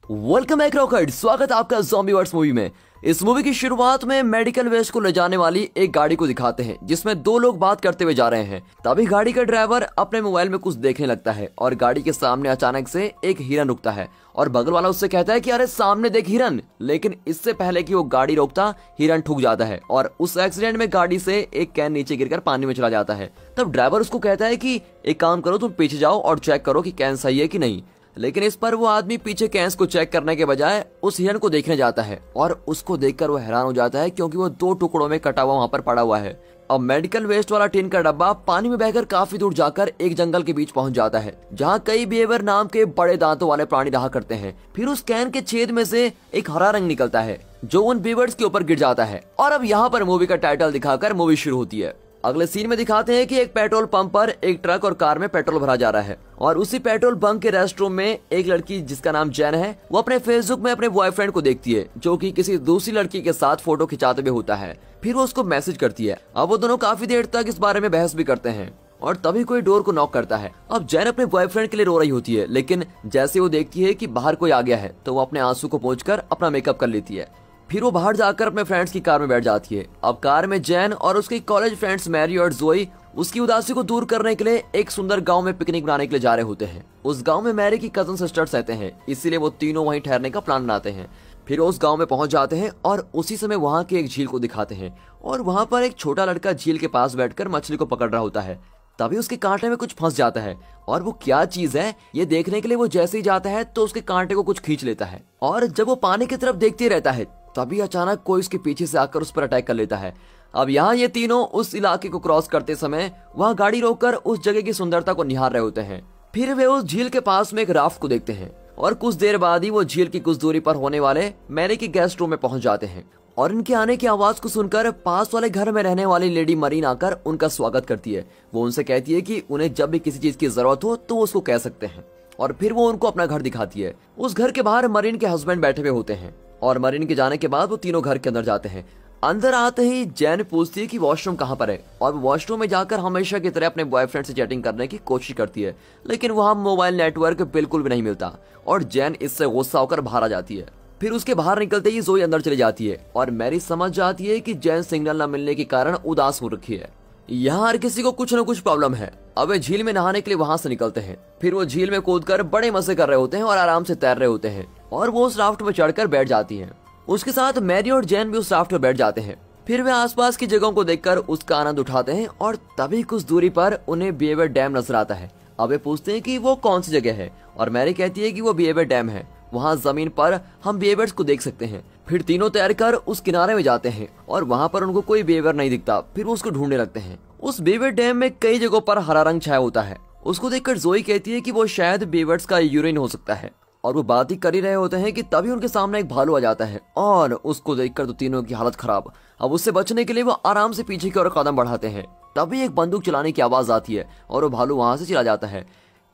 Welcome back rocket. स्वागत है आपका ज़ॉम्बीवर्स मूवी में। इस मूवी की शुरुआत में मेडिकल वेस्ट को ले जाने वाली एक गाड़ी को दिखाते हैं जिसमें दो लोग बात करते हुए जा रहे हैं। तभी गाड़ी का ड्राइवर अपने मोबाइल में कुछ देखने लगता है और गाड़ी के सामने अचानक से एक हिरन रुकता है और बगल वाला उससे कहता है कि अरे सामने देख हिरन। लेकिन इससे पहले कि वो गाड़ी रोकता हिरन ठुक जाता है और उस एक्सीडेंट में गाड़ी से एक कैन नीचे गिरकर पानी में चला जाता है। तब ड्राइवर उसको कहता है कि एक काम करो, तुम पीछे जाओ और चेक करो कि कैन सही है कि नहीं। लेकिन इस पर वो आदमी पीछे कैंस को चेक करने के बजाय उस हिरन को देखने जाता है और उसको देखकर वो हैरान हो जाता है क्योंकि वो दो टुकड़ों में कटा हुआ वहां पर पड़ा हुआ है। अब मेडिकल वेस्ट वाला टिन का डब्बा पानी में बहकर काफी दूर जाकर एक जंगल के बीच पहुंच जाता है जहां कई बिहेवियर नाम के बड़े दांतों वाले प्राणी रहा करते हैं। फिर उस कैन के छेद में से एक हरा रंग निकलता है जो उन बिहेवियर्स के ऊपर गिर जाता है। और अब यहाँ पर मूवी का टाइटल दिखाकर मूवी शुरू होती है। अगले सीन में दिखाते हैं कि एक पेट्रोल पंप पर एक ट्रक और कार में पेट्रोल भरा जा रहा है और उसी पेट्रोल पंप के रेस्टरूम में एक लड़की जिसका नाम जैन है वो अपने फेसबुक में अपने बॉयफ्रेंड को देखती है जो कि किसी दूसरी लड़की के साथ फोटो खिंचाते हुए होता है। फिर वो उसको मैसेज करती है। अब वो दोनों काफी देर तक इस बारे में बहस भी करते हैं और तभी कोई डोर को नॉक करता है। अब जैन अपने बॉयफ्रेंड के लिए रो रही होती है लेकिन जैसे वो देखती है कि बाहर कोई आ गया है तो वो अपने आंसू को पोंछकर अपना मेकअप कर लेती है। फिर वो बाहर जाकर अपने फ्रेंड्स की कार में बैठ जाती है। अब कार में जैन और उसकी कॉलेज फ्रेंड्स मैरी और जोई उसकी उदासी को दूर करने के लिए एक सुंदर गांव में पिकनिक बनाने के लिए जा रहे होते हैं। उस गांव में मैरी की कजन सिस्टर्स रहते हैं इसीलिए वो तीनों वहीं ठहरने का प्लान बनाते हैं। फिर उस गांव में पहुंच जाते हैं और उसी समय वहां की एक झील को दिखाते हैं और वहां पर एक छोटा लड़का झील के पास बैठकर मछली को पकड़ रहा होता है। तभी उसके कांटे में कुछ फंस जाता है और वो क्या चीज है ये देखने के लिए वो जैसे ही जाता है तो उसके कांटे को कुछ खींच लेता है और जब वो पानी की तरफ देखते रहता है तभी अचानक कोई उसके पीछे से आकर उस पर अटैक कर लेता है। अब यहाँ ये तीनों उस इलाके को क्रॉस करते समय वहाँ गाड़ी रोककर उस जगह की सुंदरता को निहार रहे होते हैं। फिर वे उस झील के पास में एक राफ्ट को देखते हैं और कुछ देर बाद ही वो झील की कुछ दूरी पर होने वाले मैरी की गेस्ट रूम में पहुंच जाते हैं और इनके आने की आवाज को सुनकर पास वाले घर में रहने वाली लेडी मरीन आकर उनका स्वागत करती है। वो उनसे कहती है कि उन्हें जब भी किसी चीज की जरूरत हो तो उसको कह सकते हैं और फिर वो उनको अपना घर दिखाती है। उस घर के बाहर मरीन के हस्बैंड बैठे हुए होते हैं और मरीन के जाने के बाद वो तीनों घर के अंदर जाते हैं। अंदर आते ही जैन पूछती है कि वॉशरूम कहाँ पर है और वॉशरूम में जाकर हमेशा की तरह अपने बॉयफ्रेंड से चैटिंग करने की कोशिश करती है लेकिन वहाँ मोबाइल नेटवर्क बिल्कुल भी नहीं मिलता और जैन इससे गुस्सा होकर बाहर आ जाती है। फिर उसके बाहर निकलते ही जोई अंदर चली जाती है और मैरी समझ जाती है कि जैन सिग्नल न मिलने के कारण उदास हो रखी है। यहाँ हर किसी को कुछ न कुछ प्रॉब्लम है। अब वे झील में नहाने के लिए वहां से निकलते हैं। फिर वो झील में कूदकर बड़े मजे कर रहे होते हैं और आराम से तैर रहे होते हैं और वो उस राफ्ट में चढ़कर बैठ जाती हैं। उसके साथ मैरी और जैन भी उस राफ्ट में बैठ जाते हैं। फिर वे आसपास की जगहों को देखकर उसका आनंद उठाते हैं और तभी कुछ दूरी पर उन्हें बिहेवियर डैम नजर आता है। अब वे पूछते हैं कि वो कौन सी जगह है और मैरी कहती है कि वो बिहेवियर डैम है, वहाँ जमीन पर हम बिहेवियर्स को देख सकते हैं। फिर तीनों तैर कर उस किनारे में जाते हैं और वहाँ पर उनको कोई बिहेवियर नहीं दिखता। फिर वो उसको ढूंढने लगते हैं। उस बिहेवियर डैम में कई जगहों पर हरा रंग छाया होता है। उसको देखकर जोई कहती है कि वो शायद बिहेवियर्स का यूरिन हो सकता है और वो बात ही कर ही रहे होते हैं कि तभी उनके सामने एक भालू आ जाता है और उसको देखकर तो तीनों की हालत खराब। अब उससे बचने के लिए वो आराम से पीछे की ओर कदम बढ़ाते हैं। तभी एक बंदूक चलाने की आवाज आती है और वो भालू वहां से चला जाता है।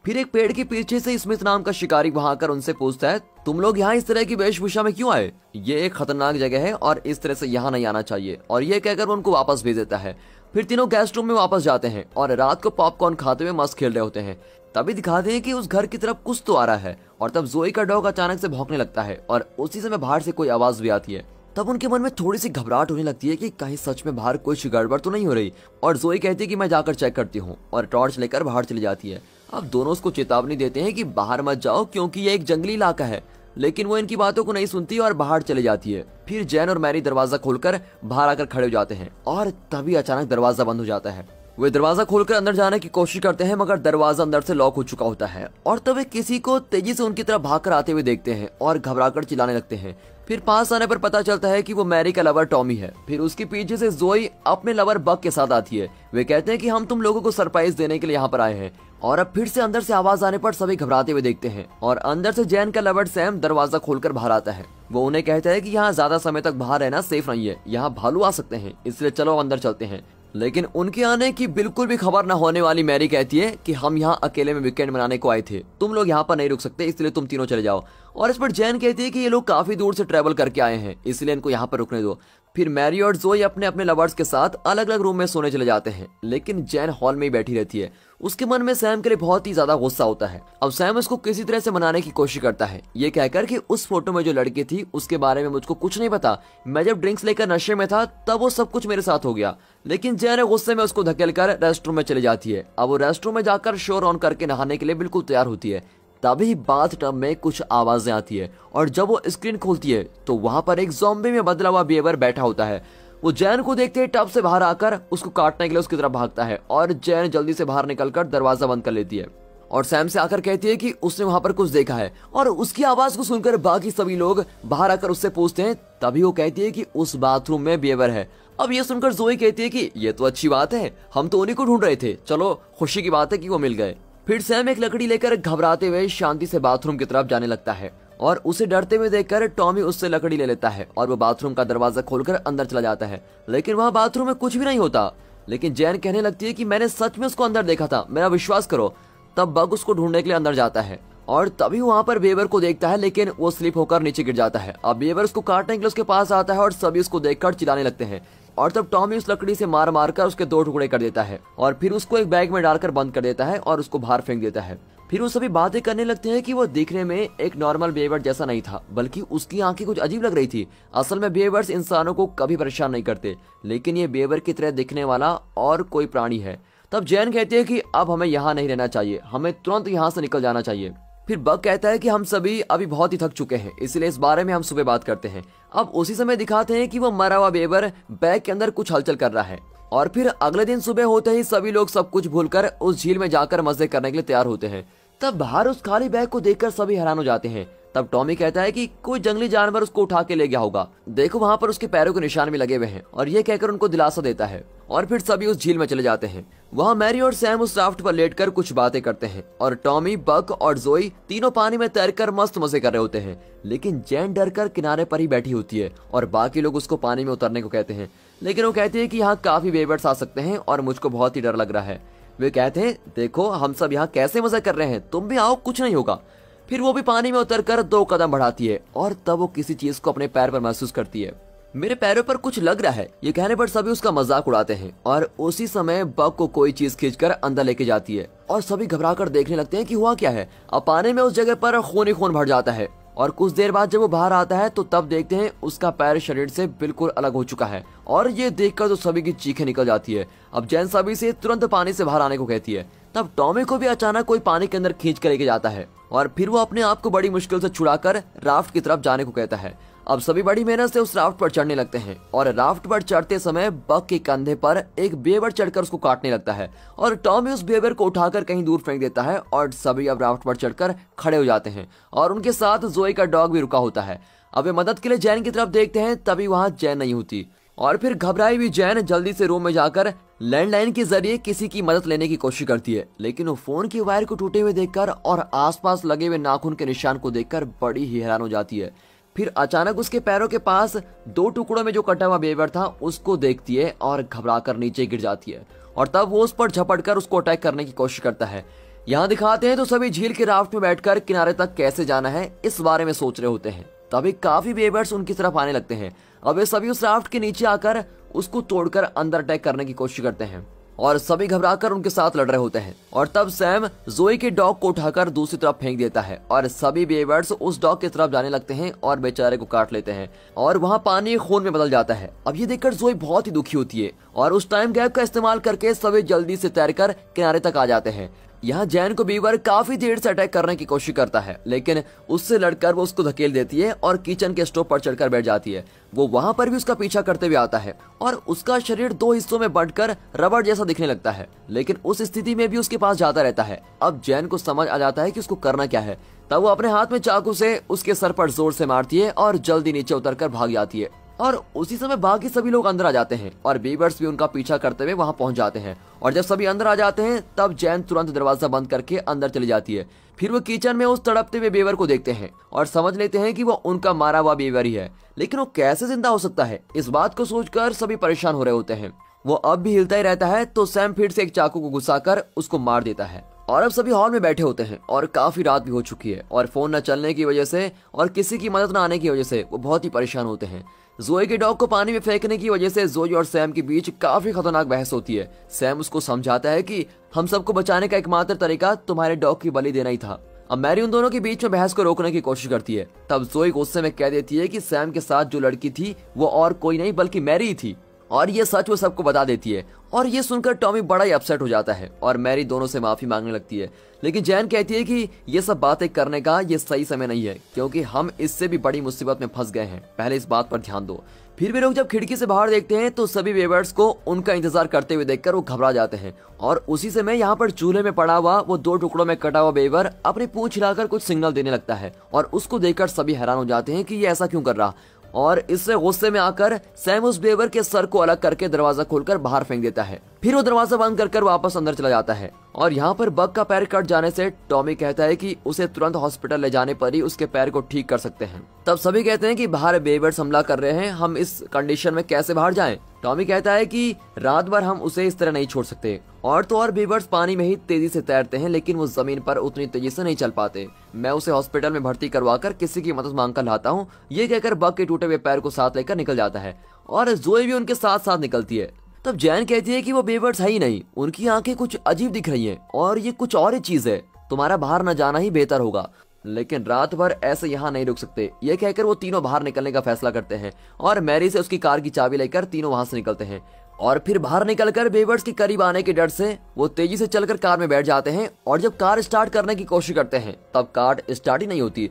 फिर एक पेड़ के पीछे से स्मिथ नाम का शिकारी वहां आकर उनसे पूछता है, तुम लोग यहाँ इस तरह की वेशभूषा में क्यों आए? ये एक खतरनाक जगह है और इस तरह से यहाँ नहीं आना चाहिए। और ये कहकर वो उनको वापस भेज देता है। फिर तीनों गेस्ट रूम में वापस जाते हैं और रात को पॉपकॉर्न खाते हुए मस्त खेल रहे होते हैं। तभी दिखाते हैं कि उस घर की तरफ कुछ तो आ रहा है और तब जोई का डॉग अचानक से भौंकने लगता है और उसी समय बाहर से कोई आवाज भी आती है। तब उनके मन में थोड़ी सी घबराहट होने लगती है कि कहीं सच में बाहर कुछ गड़बड़ तो नहीं हो रही और जोई कहती है कि मैं जाकर चेक करती हूँ और टॉर्च लेकर बाहर चली जाती है। अब दोनों उसको चेतावनी देते हैं कि बाहर मत जाओ क्योंकि ये एक जंगली इलाका है, लेकिन वो इनकी बातों को नहीं सुनती और बाहर चली जाती है। फिर जैन और मैरी दरवाजा खोलकर बाहर आकर खड़े हो जाते हैं और तभी अचानक दरवाजा बंद हो जाता है। वे दरवाजा खोलकर अंदर जाने की कोशिश करते हैं मगर दरवाजा अंदर से लॉक हो चुका होता है और तब वे किसी को तेजी से उनकी तरफ भागकर आते हुए देखते हैं और घबराकर चिल्लाने लगते हैं। फिर पास आने पर पता चलता है कि वो मैरी का लवर टॉमी है। फिर उसके पीछे से जोई अपने लवर बक के साथ आती है। वे कहते हैं कि हम तुम लोगों को सरप्राइज देने के लिए यहाँ पर आए हैं और अब फिर से अंदर से आवाज आने पर सभी घबराते हुए देखते हैं और अंदर से जैन का लवर सैम दरवाजा खोलकर बाहर आता है। वो उन्हें कहता है कि यहाँ ज्यादा समय तक बाहर रहना सेफ नहीं है, यहाँ भालू आ सकते हैं, इसलिए चलो अंदर चलते हैं। लेकिन उनके आने की बिल्कुल भी खबर न होने वाली मैरी कहती है कि हम यहाँ अकेले में वीकेंड मनाने को आए थे, तुम लोग यहाँ पर नहीं रुक सकते, इसलिए तुम तीनों चले जाओ। और इस पर जैन कहती है कि ये लोग काफी दूर से ट्रेवल करके आए हैं इसलिए इनको यहाँ पर रुकने दो। फिर मैरी और जोई अपने अपने लवर्स के साथ अलग अलग रूम में सोने चले जाते हैं, लेकिन जैन हॉल में ही बैठी रहती है। उसके मन में सैम के लिए बहुत ही ज्यादा गुस्सा होता है। अब सैम उसको किसी तरह से मनाने की कोशिश करता है, ये कहकर कि उस फोटो में जो लड़की थी उसके बारे में मुझको कुछ नहीं पता, मैं जब ड्रिंक्स लेकर नशे में था तब वो सब कुछ मेरे साथ हो गया। लेकिन जैन गुस्से में उसको धकेल कर रेस्टरूम में चली जाती है। अब वो रेस्टरूम में जाकर शोर ऑन करके नहाने के लिए बिल्कुल तैयार होती है। तभी बाथटब में कुछ आवाजें आती है और जब वो स्क्रीन खोलती है तो वहां पर एक ज़ॉम्बी में बदला हुआ बेवर बैठा होता है। वो जैन को देखते ही टब से बाहर आकर उसको काटने के लिए उसकी तरफ भागता है और जैन जल्दी से बाहर निकलकर दरवाजा बंद कर लेती है और सैम से आकर कहती है कि उसने वहां पर कुछ देखा है। और उसकी आवाज को सुनकर बाकी सभी लोग बाहर आकर उससे पूछते हैं। तभी वो कहती है कि उस बाथरूम में बेवर है। अब ये सुनकर जोई कहती है कि ये तो अच्छी बात है, हम तो उन्हीं को ढूंढ रहे थे, चलो खुशी की बात है कि वो मिल गए। फिर सैम एक लकड़ी लेकर घबराते हुए शांति से बाथरूम की तरफ जाने लगता है और उसे डरते हुए देखकर टॉमी उससे लकड़ी ले लेता है और वो बाथरूम का दरवाजा खोलकर अंदर चला जाता है। लेकिन वहाँ बाथरूम में कुछ भी नहीं होता। लेकिन जैन कहने लगती है कि मैंने सच में उसको अंदर देखा था, मेरा विश्वास करो। तब बग उसको ढूंढने के लिए अंदर जाता है और तभी वहाँ पर बेवर को देखता है, लेकिन वो स्लिप होकर नीचे गिर जाता है। अब बेवर उसको काटने के लिए उसके पास आता है और सभी उसको देखकर चिल्लाने लगते हैं और तब टॉमी उस लकड़ी से मार मार कर उसके 2 टुकड़े कर देता है और फिर उसको एक बैग में डालकर बंद कर देता है और उसको बाहर फेंक देता है। फिर वो सभी बातें करने लगते हैं कि वो दिखने में एक नॉर्मल बेवर जैसा नहीं था, बल्कि उसकी आंखें कुछ अजीब लग रही थी। असल में बेवर्स इंसानों को कभी परेशान नहीं करते, लेकिन ये बेवर की तरह दिखने वाला और कोई प्राणी है। तब जैन कहती है कि अब हमें यहाँ नहीं रहना चाहिए, हमें तुरंत यहाँ से निकल जाना चाहिए। फिर बग कहता है कि हम सभी अभी बहुत ही थक चुके हैं, इसलिए इस बारे में हम सुबह बात करते हैं। अब उसी समय दिखाते हैं कि वो मरा हुआ बेवर बैग के अंदर कुछ हलचल कर रहा है। और फिर अगले दिन सुबह होते ही सभी लोग सब कुछ भूलकर उस झील में जाकर मजे करने के लिए तैयार होते हैं। तब बाहर उस खाली बैग को देखकर सभी हैरान हो जाते हैं। तब टॉमी कहता है कि कोई जंगली जानवर उसको उठा के ले गया होगा, देखो वहाँ पर उसके पैरों के निशान भी लगे हुए हैं, और ये कहकर उनको दिलासा देता है। और फिर सभी उस झील में चले जाते हैं। वहाँ मैरी और सैम उस राफ्ट पर लेटकर कुछ बातें करते हैं और टॉमी, बक और जोई तीनों पानी में तैरकर मस्त मजे कर रहे होते हैं। लेकिन जैन डरकर किनारे पर ही बैठी होती है और बाकी लोग उसको पानी में उतरने को कहते हैं, लेकिन वो कहती है कि यहाँ काफी बेवर्स आ सकते हैं और मुझको बहुत ही डर लग रहा है। वे कहते हैं देखो हम सब यहाँ कैसे मजा कर रहे हैं, तुम भी आओ, कुछ नहीं होगा। फिर वो भी पानी में उतरकर 2 कदम बढ़ाती है और तब वो किसी चीज को अपने पैर पर महसूस करती है। मेरे पैरों पर कुछ लग रहा है, ये कहने पर सभी उसका मजाक उड़ाते हैं और उसी समय बग को कोई चीज खींचकर अंदर लेके जाती है और सभी घबराकर देखने लगते हैं कि हुआ क्या है। अब पानी में उस जगह पर खून ही खून भर जाता है और कुछ देर बाद जब वो बाहर आता है तो तब देखते हैं उसका पैर शरीर से बिल्कुल अलग हो चुका है और ये देखकर तो सभी की चीखें निकल जाती है। अब जैन सभी से तुरंत पानी से बाहर आने को कहती है। तब टॉमी को भी अचानक कोई पानी के अंदर खींच कर लेके जाता है और फिर वो अपने आप को बड़ी मुश्किल से छुड़ाकर राफ्ट की तरफ जाने को कहता है। अब सभी बड़ी मेहनत से उस राफ्ट पर चढ़ने लगते हैं और राफ्ट पर चढ़ते समय बग के कंधे पर एक बेवर चढ़कर उसको काटने लगता है और टॉमी उस बेवर को उठाकर कहीं दूर फेंक देता है और सभी अब राफ्ट पर चढ़कर खड़े हो जाते हैं और उनके साथ जोई का डॉग भी रुका होता है। अब वे मदद के लिए जैन की तरफ देखते हैं, तभी वहाँ जैन नहीं होती और फिर घबराई हुई जैन जल्दी से रूम में जाकर लैंडलाइन के जरिए किसी की मदद लेने की कोशिश करती है, लेकिन वो फोन की वायर को टूटे हुए देखकर और आसपास लगे हुए नाखून के निशान को देखकर बड़ी ही हैरान हो जाती है। फिर अचानक उसके पैरों के पास 2 टुकड़ों में जो कटा हुआ बेवर था उसको देखती है और घबराकर नीचे गिर जाती है और तब वो उस पर झपटकर उसको अटैक करने की कोशिश करता है। यहाँ दिखाते हैं तो सभी झील के राफ्ट में बैठकर किनारे तक कैसे जाना है इस बारे में सोच रहे होते हैं। तभी काफी बेवर्स उनकी तरफ आने लगते हैं। अब वे सभी उस राफ्ट के नीचे आकर उसको तोड़कर अंदर अटैक करने की कोशिश करते हैं और सभी घबराकर उनके साथ लड़ रहे होते हैं। और तब सैम जोई के डॉग को उठाकर दूसरी तरफ फेंक देता है और सभी बेवर्स उस डॉग की तरफ जाने लगते हैं और बेचारे को काट लेते हैं और वहाँ पानी खून में बदल जाता है। अब ये देखकर जोई बहुत ही दुखी होती है और उस टाइम गैप का इस्तेमाल करके सभी जल्दी से तैरकर किनारे तक आ जाते हैं। यहाँ जैन को बीवर काफी देर से अटैक करने की कोशिश करता है, लेकिन उससे लड़कर वो उसको धकेल देती है और किचन के स्टोव पर चढ़कर बैठ जाती है। वो वहाँ पर भी उसका पीछा करते हुए आता है और उसका शरीर 2 हिस्सों में बंटकर रबड़ जैसा दिखने लगता है, लेकिन उस स्थिति में भी उसके पास जाता रहता है। अब जैन को समझ आ जाता है कि उसको करना क्या है। तब वो अपने हाथ में चाकू से उसके सर पर जोर से मारती है और जल्दी नीचे उतरकर भाग जाती है और उसी समय बाकी सभी लोग अंदर आ जाते हैं और बीवर्स भी उनका पीछा करते हुए वहां पहुंच जाते हैं। और जब सभी अंदर आ जाते हैं तब जैन तुरंत दरवाजा बंद करके अंदर चली जाती है। फिर वो किचन में उस तड़पते हुए बेवर को देखते हैं और समझ लेते हैं कि वो उनका मारा हुआ बेवर ही है, लेकिन वो कैसे जिंदा हो सकता है, इस बात को सोचकर सभी परेशान हो रहे होते हैं। वो अब भी हिलता ही रहता है तो सैम फिर से एक चाकू को घुसाकर उसको मार देता है और अब सभी हॉल में बैठे होते हैं और काफी रात भी हो चुकी है और फोन न चलने की वजह से और किसी की मदद न आने की वजह से वो बहुत ही परेशान होते हैं। जोई के डॉग को पानी में फेंकने की वजह से जोई और सैम के बीच काफी खतरनाक बहस होती है। सैम उसको समझाता है कि हम सबको बचाने का एकमात्र तरीका तुम्हारे डॉग की बलि देना ही था। अब मैरी उन दोनों के बीच में बहस को रोकने की कोशिश करती है। तब जोई गुस्से में कह देती है कि सैम के साथ जो लड़की थी वो और कोई नहीं बल्कि मैरी ही थी, और ये सच वो सबको बता देती है। और ये सुनकर टॉमी बड़ा ही अपसेट हो जाता है और मैरी दोनों से माफी मांगने लगती है। लेकिन जैन कहती है कि ये सब बातें करने का ये सही समय नहीं है, क्योंकि हम इससे भी बड़ी मुसीबत में फंस गए हैं, पहले इस बात पर ध्यान दो। फिर भी लोग जब खिड़की से बाहर देखते हैं तो सभी वेवर्स को उनका इंतजार करते हुए देखकर वो घबरा जाते हैं। और उसी समय यहाँ पर चूल्हे में पड़ा हुआ वो 2 टुकड़ों में कटा हुआ बेवर अपनी पूंछ हिलाकर कुछ सिग्नल देने लगता है, और उसको देखकर सभी हैरान हो जाते हैं कि ये ऐसा क्यों कर रहा। और इससे गुस्से में आकर सैम उस बेवर के सर को अलग करके दरवाजा खोलकर बाहर फेंक देता है। फिर वो दरवाजा बंद कर वापस अंदर चला जाता है। और यहाँ पर बग का पैर कट जाने से टॉमी कहता है कि उसे तुरंत हॉस्पिटल ले जाने पर ही उसके पैर को ठीक कर सकते हैं। तब सभी कहते हैं कि बाहर बेवर्स हमला कर रहे हैं, हम इस कंडीशन में कैसे बाहर जाएं? टॉमी कहता है कि रात भर हम उसे इस तरह नहीं छोड़ सकते। और तो और बेवर्स पानी में ही तेजी से तैरते हैं, लेकिन वो जमीन पर उतनी तेजी से नहीं चल पाते। मैं उसे हॉस्पिटल में भर्ती करवाकर किसी की मदद मांग कर लाता हूँ। ये कहकर बग के टूटे हुए पैर को साथ लेकर निकल जाता है और जोई भी उनके साथ साथ निकलती है। तब जैन कहती है कि वो बेवर्स है ही नहीं, उनकी आंखें कुछ अजीब दिख रही हैं और ये कुछ और ही चीज है, तुम्हारा बाहर न जाना ही बेहतर होगा। लेकिन रात भर ऐसे यहाँ नहीं रुक सकते। ये कहकर वो तीनों बाहर निकलने का फैसला करते हैं और मैरी से उसकी कार की चाबी लेकर तीनों वहां से निकलते हैं। और फिर बाहर निकलकर बेवर्स के करीब आने के डर से वो तेजी से चलकर कार में बैठ जाते हैं। और जब कार स्टार्ट करने की कोशिश करते हैं तब कार स्टार्ट ही नहीं होती।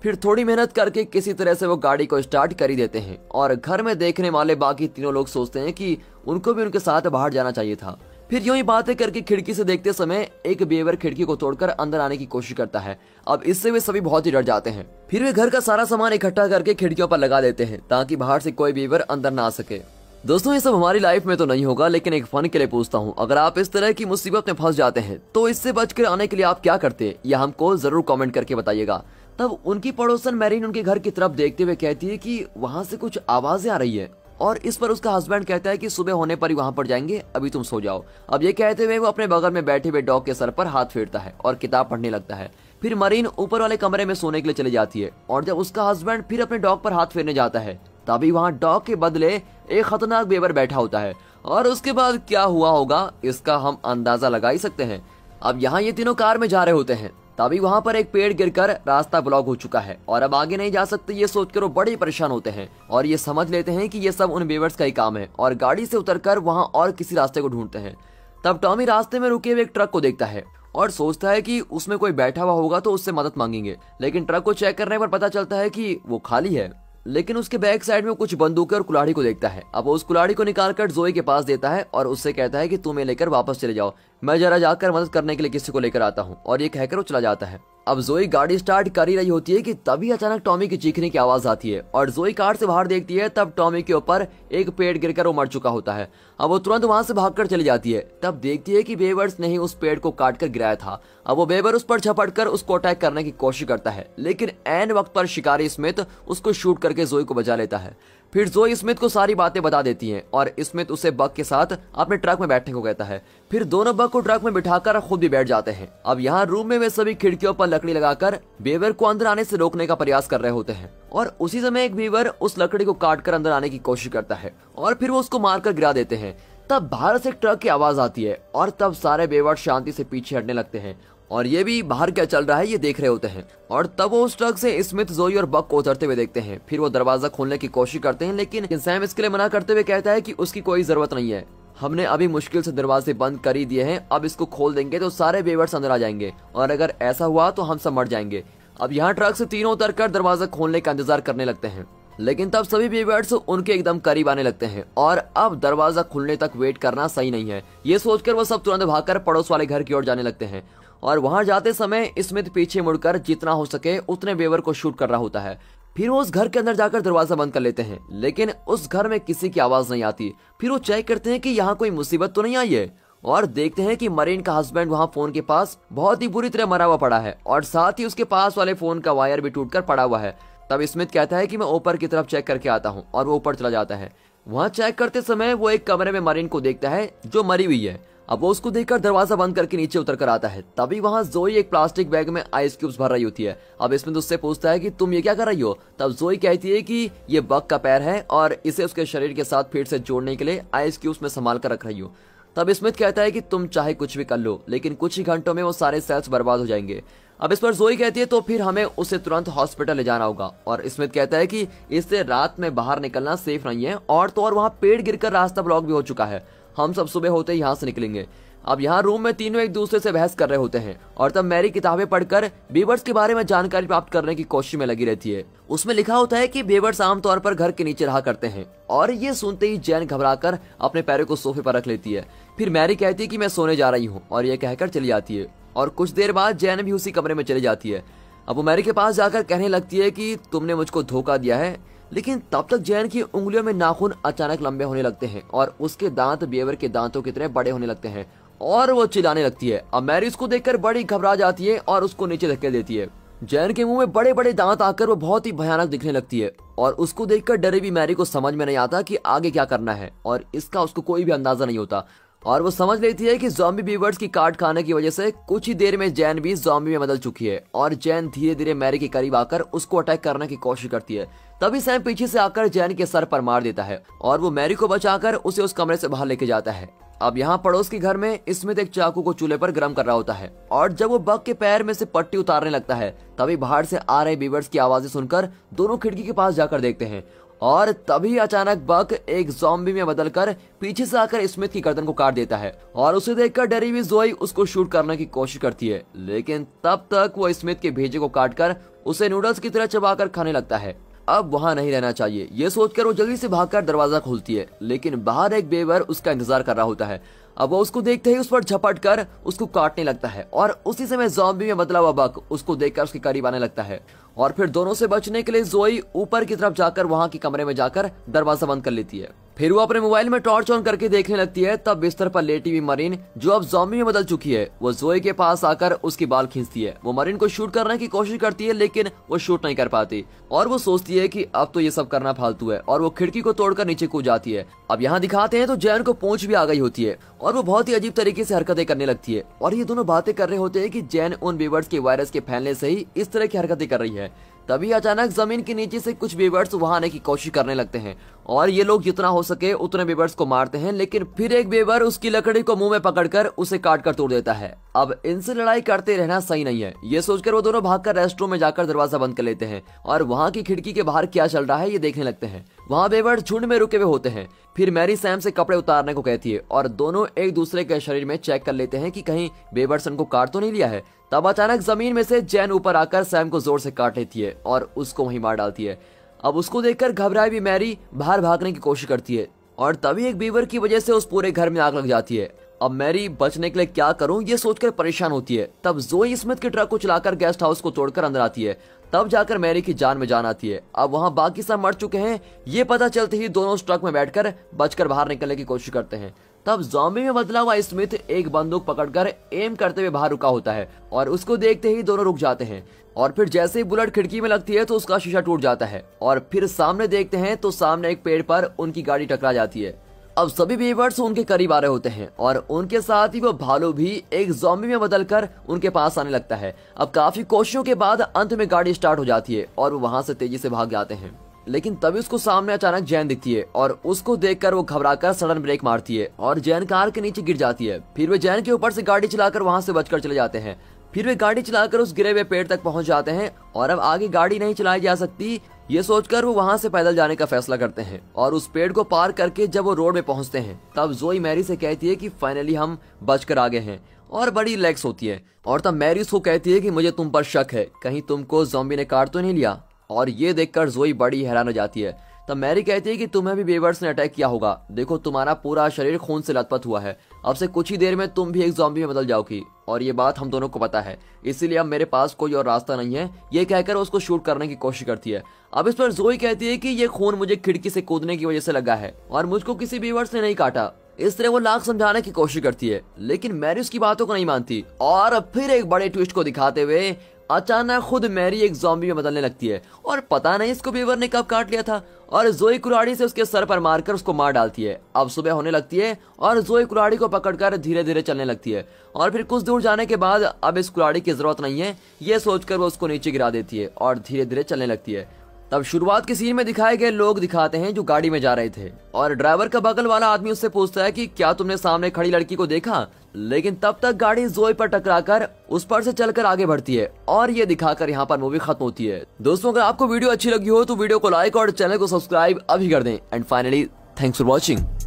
फिर थोड़ी मेहनत करके किसी तरह से वो गाड़ी को स्टार्ट कर ही देते हैं। और घर में देखने वाले बाकी तीनों लोग सोचते हैं कि उनको भी उनके साथ बाहर जाना चाहिए था। फिर यूं ही बातें करके खिड़की से देखते समय एक बेवर खिड़की को तोड़कर अंदर आने की कोशिश करता है। अब इससे वे सभी बहुत ही डर जाते हैं। फिर वे घर का सारा सामान इकट्ठा करके खिड़कियों पर लगा देते हैं ताकि बाहर से कोई बेवर अंदर ना आ सके। दोस्तों, ये सब हमारी लाइफ में तो नहीं होगा, लेकिन एक फन के लिए पूछता हूँ, अगर आप इस तरह की मुसीबत में फंस जाते हैं तो इससे बचकर आने के लिए आप क्या करते हैं, यह हमको जरूर कमेंट करके बताइएगा। तब उनकी पड़ोसन मैरीन उनके घर की तरफ देखते हुए कहती है कि वहाँ से कुछ आवाजें आ रही है। और इस पर उसका हस्बैंड कहता है कि सुबह होने पर ही वहां पर जाएंगे, अभी तुम सो जाओ। अब ये कहते हुए वो अपने बगल में बैठे हुए डॉग के सर पर हाथ फेरता है और किताब पढ़ने लगता है। फिर मरीन ऊपर वाले कमरे में सोने के लिए चली जाती है। और जब उसका हस्बैंड फिर अपने डॉग पर हाथ फेरने जाता है तभी वहाँ डॉग के बदले एक खतरनाक बेवर बैठा होता है। और उसके बाद क्या हुआ होगा इसका हम अंदाजा लगा ही सकते हैं। अब यहाँ ये तीनों कार में जा रहे होते हैं, तभी वहां पर एक पेड़ गिरकर रास्ता ब्लॉक हो चुका है और अब आगे नहीं जा सकते। ये सोचकर वो बड़े परेशान होते हैं और ये समझ लेते हैं कि ये सब उन बेवर्स का ही काम है और गाड़ी से उतरकर वहां और किसी रास्ते को ढूंढते हैं। तब टॉमी रास्ते में रुके हुए एक ट्रक को देखता है और सोचता है कि उसमें कोई बैठा हुआ होगा तो उससे मदद मांगेंगे। लेकिन ट्रक को चेक करने पर पता चलता है कि वो खाली है। लेकिन उसके बैक साइड में कुछ बंदूकें और कुल्हाड़ी को देखता है। अब वो उस कुल्हाड़ी को निकालकर जोई के पास देता है और उससे कहता है कि तुम्हें लेकर वापस चले जाओ, मैं जरा जाकर मदद करने के लिए किसी को लेकर आता हूँ। और ये कहकर वो चला जाता है। अब जोई गाड़ी स्टार्ट कर ही रही होती है कि तभी अचानक टॉमी की चीखने की आवाज आती है और जोई कार से बाहर देखती है। तब टॉमी के ऊपर एक पेड़ गिरकर वो मर चुका होता है। अब वो तुरंत वहां से भागकर चली जाती है। तब देखती है कि बेवर्स ने ही उस पेड़ को काटकर गिराया था। अब वो बेवर उस पर झपटकर उसको अटैक करने की कोशिश करता है, लेकिन ऐन वक्त पर शिकारी स्मिथ उसको शूट करके जोई को बचा लेता है। फिर जोई स्मिथ को सारी बातें बता देती है और स्मिथ उसे बग के साथ अपने ट्रक में बैठने को कहता है। फिर दोनों बग को ट्रक में बिठाकर खुद भी बैठ जाते हैं। अब यहाँ रूम में वे सभी खिड़कियों पर लकड़ी लगाकर बेवर को अंदर आने से रोकने का प्रयास कर रहे होते हैं। और उसी समय एक बेवर उस लकड़ी को काटकर अंदर आने की कोशिश करता है और फिर वो उसको मारकर गिरा देते हैं। तब बाहर से एक ट्रक की आवाज आती है और तब सारे बेवर शांति से पीछे हटने लगते हैं और ये भी बाहर क्या चल रहा है ये देख रहे होते हैं। और तब वो उस ट्रक से स्मिथ, जोई और बग को उतरते हुए देखते हैं। फिर वो दरवाजा खोलने की कोशिश करते हैं, लेकिन सैम इसके लिए मना करते हुए कहता है कि उसकी कोई जरूरत नहीं है, हमने अभी मुश्किल से दरवाजे बंद कर ही दिए हैं, अब इसको खोल देंगे तो सारे बेवर्स अंदर आ जाएंगे और अगर ऐसा हुआ तो हम सब मर जाएंगे। अब यहाँ ट्रक से तीनों उतरकर दरवाजा खोलने का इंतजार करने लगते हैं, लेकिन तब सभी बेवर्स उनके एकदम करीब आने लगते हैं और अब दरवाजा खुलने तक वेट करना सही नहीं है। ये सोचकर वो सब तुरंत भागकर पड़ोस वाले घर की ओर जाने लगते हैं और वहां जाते समय स्मिथ पीछे मुड़कर जितना हो सके उतने बेवर को शूट कर रहा होता है। फिर वो उस घर के अंदर जाकर दरवाजा बंद कर लेते हैं, लेकिन उस घर में किसी की आवाज नहीं आती। फिर वो चेक करते हैं कि यहाँ कोई मुसीबत तो नहीं आई है और देखते हैं कि मरीन का हस्बैंड वहाँ फोन के पास बहुत ही बुरी तरह मरा हुआ पड़ा है और साथ ही उसके पास वाले फोन का वायर भी टूटकर पड़ा हुआ है। तब स्मिथ कहता है कि मैं ऊपर की तरफ चेक करके आता हूँ और वो ऊपर चला जाता है। वहाँ चेक करते समय वो एक कमरे में मरीन को देखता है जो मरी हुई है। अब वो उसको देखकर दरवाजा बंद करके नीचे उतर कर आता है। तभी वहाँ जोई एक प्लास्टिक बैग में आइस क्यूब्स भर रही होती है। अब स्मिथ उससे पूछता है कि तुम ये क्या कर रही हो। तब जोई कहती है कि ये बग का पैर है और इसे उसके शरीर के साथ फिर से जोड़ने के लिए आइस क्यूब्स में संभाल कर रख रही हूँ। तब स्मिथ कहता है कि तुम चाहे कुछ भी कर लो, लेकिन कुछ ही घंटों में वो सारे सेल्स बर्बाद हो जाएंगे। अब इस पर जोई कहती है तो फिर हमें उसे तुरंत हॉस्पिटल ले जाना होगा। और स्मिथ कहता है कि इससे रात में बाहर निकलना सेफ नहीं है, और तो और वहाँ पेड़ गिरकर रास्ता ब्लॉक भी हो चुका है। हम सब सुबह होते ही यहाँ से निकलेंगे। अब यहाँ रूम में तीनों एक दूसरे से बहस कर रहे होते हैं और तब मैरी किताबें पढ़कर बीवर्स के बारे में जानकारी प्राप्त करने की कोशिश में लगी रहती है। उसमें लिखा होता है कि बीवर्स आमतौर पर घर के नीचे रहा करते हैं। और ये सुनते ही जैन घबराकर अपने पैरों को सोफे पर रख लेती है। फिर मैरी कहती है कि मैं सोने जा रही हूँ, और ये कहकर चली जाती है। और कुछ देर बाद जैन भी उसी कमरे में चली जाती है। अब वो मैरी के पास जाकर कहने लगती है कि तुमने मुझको धोखा दिया है। लेकिन तब तक जैन की उंगलियों में नाखून अचानक लंबे होने लगते हैं और उसके दांत बेवर के दांतों की तरह बड़े होने लगते हैं और वो चिल्लाने लगती है। अब मैरी उसको देखकर बड़ी घबरा जाती है और उसको नीचे धकेल देती है। जैन के मुंह में बड़े बड़े दांत आकर वो बहुत ही भयानक दिखने लगती है और उसको देखकर डरी हुई मैरी को समझ में नहीं आता कि आगे क्या करना है, और इसका उसको कोई भी अंदाजा नहीं होता। और वो समझ लेती है कि ज़ॉम्बी बीवर्स की काट खाने की वजह से कुछ ही देर में जैन भी ज़ॉम्बी में बदल चुकी है। और जैन धीरे धीरे मैरी के करीब आकर उसको अटैक करने की कोशिश करती है। तभी सैम पीछे से आकर जैन के सर पर मार देता है और वो मैरी को बचाकर उसे उस कमरे से बाहर लेके जाता है। अब यहाँ पड़ोस के घर में स्मिथ एक चाकू को चूल्हे पर गर्म कर रहा होता है और जब वो बग के पैर में से पट्टी उतारने लगता है तभी बाहर से आ रहे बीवर्स की आवाजें सुनकर दोनों खिड़की के पास जाकर देखते हैं। और तभी अचानक बग एक ज़ॉम्बी में बदलकर पीछे से आकर स्मिथ की गर्दन को काट देता है और उसे देखकर डरी हुई जोई उसको शूट करने की कोशिश करती है। लेकिन तब तक वो स्मिथ के भेजे को काटकर उसे नूडल्स की तरह चबाकर खाने लगता है। अब वहाँ नहीं रहना चाहिए, ये सोचकर वो जल्दी से भागकर दरवाजा खोलती है, लेकिन बाहर एक बेवर उसका इंतजार कर रहा होता है। अब वो उसको देखते ही उस पर झपट कर उसको काटने लगता है और उसी समय ज़ॉम्बी में बदला हुआ बग उसको देखकर उसके करीब आने लगता है। और फिर दोनों से बचने के लिए जोई ऊपर की तरफ जाकर वहाँ के कमरे में जाकर दरवाजा बंद कर लेती है। फिर वो अपने मोबाइल में टॉर्च ऑन करके देखने लगती है। तब बिस्तर पर लेटी हुई मरीन, जो अब ज़ॉम्बी में बदल चुकी है, वो जोई के पास आकर उसकी बाल खींचती है। वो मरीन को शूट करने की कोशिश करती है लेकिन वो शूट नहीं कर पाती और वो सोचती है कि अब तो ये सब करना फालतू है और वो खिड़की को तोड़कर नीचे कूद जाती है। अब यहाँ दिखाते हैं तो जैन को पूंछ भी आ गई होती है और वो बहुत ही अजीब तरीके से हरकतें करने लगती है। और ये दोनों बातें कर रहे होते हैं कि जैन उन बीवर्स के वायरस के फैलने से ही इस तरह की हरकतें कर रही है। तभी अचानक जमीन के नीचे से कुछ बीवर्स वहां आने की कोशिश करने लगते हैं और ये लोग जितना हो सके उतने बीवर्स को मारते हैं। लेकिन फिर एक बीवर उसकी लकड़ी को मुंह में पकड़कर उसे काट कर तोड़ देता है। अब इनसे लड़ाई करते रहना सही नहीं है, ये सोचकर वो दोनों भागकर रेस्टरूम में जाकर दरवाजा बंद कर लेते हैं और वहाँ की खिड़की के बाहर क्या चल रहा है ये देखने लगते हैं। वहाँ बीवर झुंड में रुके हुए होते हैं। फिर मैरी सैम से कपड़े उतारने को कहती है और दोनों एक दूसरे के शरीर में चेक कर लेते हैं कि कहीं बीवर्स उनको काट तो नहीं लिया है। तब अचानक जमीन में से जैन ऊपर आकर सैम को जोर से काट लेती है और उसको वहीं मार डालती है। अब उसको देखकर घबराई भी मैरी बाहर भागने की कोशिश करती है और तभी एक बीवर की वजह से उस पूरे घर में आग लग जाती है। अब मैरी बचने के लिए क्या करूं ये सोचकर परेशान होती है। तब जोई स्मिथ के ट्रक को चलाकर गेस्ट हाउस को तोड़कर अंदर आती है। तब जाकर मैरी की जान में जान आती है। अब वहां बाकी सब मर चुके हैं, ये पता चलते ही दोनों उस ट्रक में बैठकर बचकर बाहर निकलने की कोशिश करते हैं। तब ज़ॉम्बी में बदला हुआ स्मिथ एक बंदूक पकड़कर एम करते हुए बाहर रुका होता है और उसको देखते ही दोनों रुक जाते हैं। और फिर जैसे ही बुलेट खिड़की में लगती है तो उसका शीशा टूट जाता है और फिर सामने देखते हैं तो सामने एक पेड़ पर उनकी गाड़ी टकरा जाती है। अब सभी बीवर्स उनके करीब आ रहे होते हैं और उनके साथ ही वो भालू भी एक ज़ॉम्बी में बदलकर उनके पास आने लगता है। अब काफी कोशिशों के बाद अंत में गाड़ी स्टार्ट हो जाती है और वो वहां से तेजी से भाग जाते हैं। लेकिन तभी उसको सामने अचानक जैन दिखती है और उसको देखकर वो घबराकर सडन ब्रेक मारती है और जैन कार के नीचे गिर जाती है। फिर वे जैन के ऊपर से गाड़ी चलाकर वहां से बचकर चले जाते हैं। फिर वे गाड़ी चलाकर उस गिरे हुए पेड़ तक पहुंच जाते हैं और अब आगे गाड़ी नहीं चलाई जा सकती, ये सोचकर वो वहां से पैदल जाने का फैसला करते हैं। और उस पेड़ को पार करके जब वो रोड में पहुंचते हैं तब जोई मैरी से कहती है कि फाइनली हम बचकर आ गए हैं और बड़ी रिलैक्स होती है। और तब मैरी उसको कहती है कि मुझे तुम पर शक है, कहीं तुमको ज़ॉम्बी ने काट तो नहीं लिया। और ये देखकर जोई बड़ी हैरान हो जाती है। तब मैरी कहती है कि तुम्हें भी बीवर्स ने अटैक किया होगा, देखो तुम्हारा पूरा शरीर खून से लथपथ हुआ है, अब से कुछ ही देर में तुम भी एक ज़ॉम्बी में बदल जाओगी और ये बात हम दोनों को पता है, इसीलिए अब मेरे पास कोई और रास्ता नहीं है। ये कहकर उसको शूट करने की कोशिश करती है। अब इस पर जोई कहती है कि ये खून मुझे खिड़की से कूदने की वजह से लगा है और मुझको किसी बीवर्स ने नहीं काटा। इस तरह वो लाख समझाने की कोशिश करती है लेकिन मैरी उसकी बातों को नहीं मानती। और फिर एक बड़े ट्विस्ट को दिखाते हुए अचानक खुद मैरी एक ज़ॉम्बी में बदलने लगती है और पता नहीं इसको बीवर ने कब काट लिया था और जोई कुल्हाड़ी से उसके सर पर मारकर उसको मार डालती है। अब सुबह होने लगती है और जोई कुल्हाड़ी को पकड़कर धीरे धीरे चलने लगती है और फिर कुछ दूर जाने के बाद अब इस कुल्हाड़ी की जरूरत नहीं है ये सोचकर वो उसको नीचे गिरा देती है और धीरे धीरे चलने लगती है। तब शुरुआत के सीन में दिखाए गए लोग दिखाते हैं जो गाड़ी में जा रहे थे और ड्राइवर का बगल वाला आदमी उससे पूछता है कि क्या तुमने सामने खड़ी लड़की को देखा, लेकिन तब तक गाड़ी जोई पर टकराकर उस पर से चलकर आगे बढ़ती है और ये दिखाकर यहाँ पर मूवी खत्म होती है। दोस्तों अगर आपको वीडियो अच्छी लगी हो तो वीडियो को लाइक और चैनल को सब्सक्राइब अभी कर दें and finally thanks for watching.